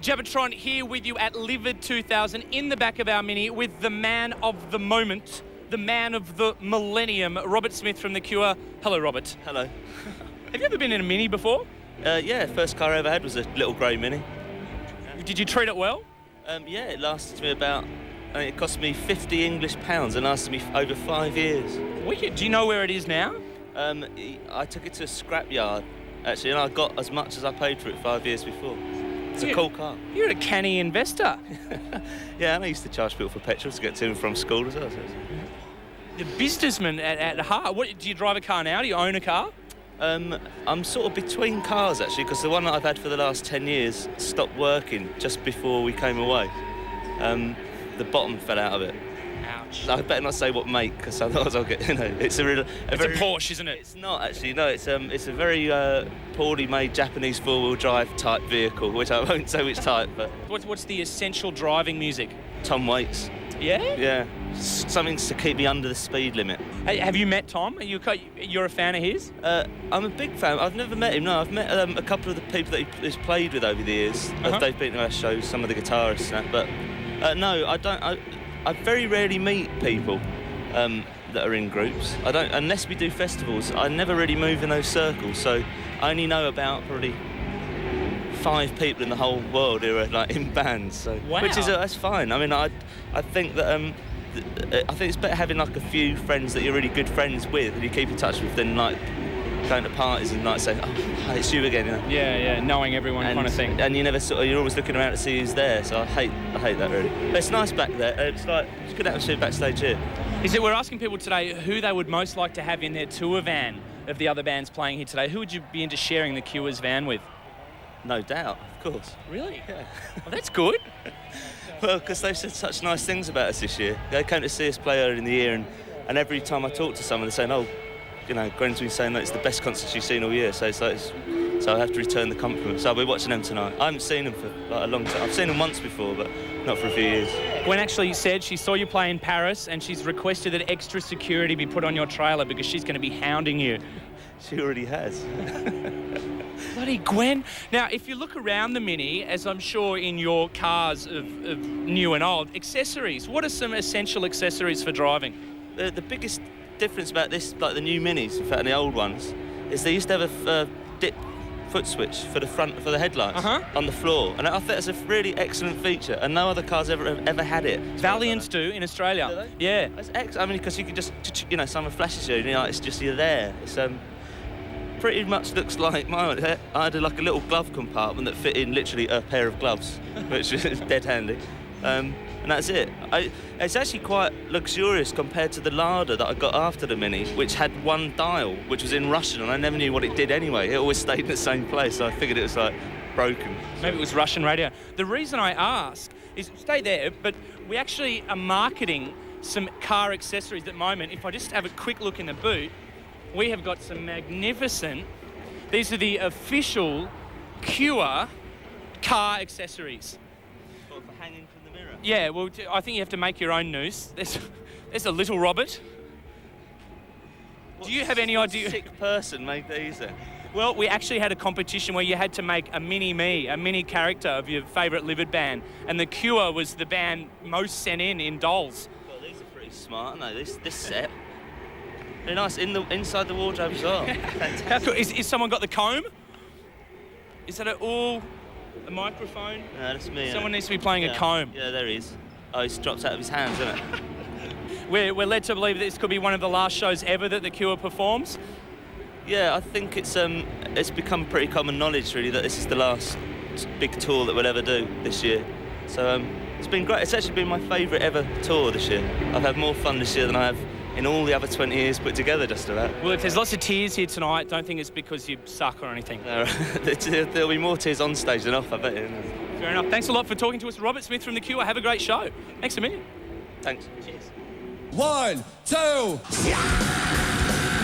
Jabbatron here with you at Livid 2000 in the back of our Mini with the man of the moment, the man of the millennium, Robert Smith from The Cure. Hello, Robert. Hello. Have you ever been in a Mini before? Yeah, first car I ever had was a little grey Mini. Did you treat it well? Yeah, it lasted me about, it cost me £50 English and lasted me over 5 years. Wicked. Do you know where it is now? I took it to a scrapyard, actually, and I got as much as I paid for it 5 years before. It's a cool car. You're a canny investor. Yeah, and I used to charge people for petrol to get to and from school as well. So the businessman at heart. What, do you drive a car now? Do you own a car? I'm sort of between cars, actually, because the one that I've had for the last 10 years stopped working just before we came away. The bottom fell out of it. Ouch. I better not say what make, because otherwise I'll get, it's a Porsche, isn't it? It's not, actually, no, it's a very poorly made Japanese four-wheel drive type vehicle, which I won't say which type, but... What's the essential driving music? Tom Waits. Yeah? Yeah. Something to keep me under the speed limit. Hey, have you met Tom? You're a fan of his? I'm a big fan. I've never met him, no. I've met a couple of the people that he's played with over the years. They've been to our shows, some of the guitarists and that, but no, I don't... I very rarely meet people that are in groups. I don't, unless we do festivals. I never really move in those circles, so I only know about probably 5 people in the whole world who are like in bands. So, wow. Which is that's fine. I mean, I think that I think it's better having like a few friends that you're really good friends with and you keep in touch with than like going to parties and like saying, oh, it's you again. Yeah, knowing everyone kind of thing. And you never you're always looking around to see who's there. So I hate that really. But it's nice back there. It's good atmosphere backstage here. We're asking people today who they would most like to have in their tour van of the other bands playing here today. Who would you be into sharing the Cure's van with? No doubt, of course. Really? Yeah. Well, that's good. Well, because they've said such nice things about us this year. They came to see us play earlier in the year, and every time I talk to someone, they're saying, oh, Gwen's been saying that it's the best concert she's seen all year, so I have to return the compliment. So I'll be watching them tonight. I haven't seen them for like a long time. I've seen them once before, but not for a few years. Gwen actually said she saw you play in Paris, and she's requested that extra security be put on your trailer because she's going to be hounding you. She already has. Bloody Gwen. Now, if you look around the Mini, as I'm sure in your cars of new and old, accessories. What are some essential accessories for driving? The biggest difference about this, like the new Minis, in fact, and the old ones, is they used to have a dip foot switch for the headlights on the floor, and I think that's a really excellent feature, and no other cars ever had it. Valiants do in Australia. Do they? Yeah. That's excellent. I mean, because you can just, someone flashes you, and it's just you're there. It's pretty much looks like mine. I had like a little glove compartment that fit in literally a pair of gloves, which is dead handy. And that's it. It's actually quite luxurious compared to the Lada that I got after the Mini, which had one dial, which was in Russian, and I never knew what it did anyway. It always stayed in the same place, so I figured it was like broken. Maybe it was Russian radio. The reason I ask is, stay there, but we actually are marketing some car accessories at the moment. If I just have a quick look in the boot, we have got some magnificent, these are the official Cure car accessories. For hanging from the mirror? Yeah, well, I think you have to make your own noose. There's a little Robert. Do you have any idea? What sick person made these then? Well, we actually had a competition where you had to make a mini-me, a mini character of your favourite Livid band, and The Cure was the band most sent in dolls. Well, these are pretty smart, aren't they? This set. They're nice inside the wardrobe as well. How cool. Is someone got the comb? Is that a microphone? No, that's me. Someone needs to be playing a comb. Yeah, there he is. Oh, he's dropped out of his hands, isn't it? We're led to believe that this could be one of the last shows ever that The Cure performs. Yeah, I think it's become pretty common knowledge, really, that this is the last big tour that we'll ever do this year. So it's been great. It's actually been my favourite ever tour this year. I've had more fun this year than I have in all the other 20 years put together, just about. Well, if there's lots of tears here tonight, don't think it's because you suck or anything. There'll be more tears on stage than off, I bet. Fair enough. Thanks a lot for talking to us. Robert Smith from The Cure. Have a great show. Thanks a million. Thanks. Cheers. 1, 2...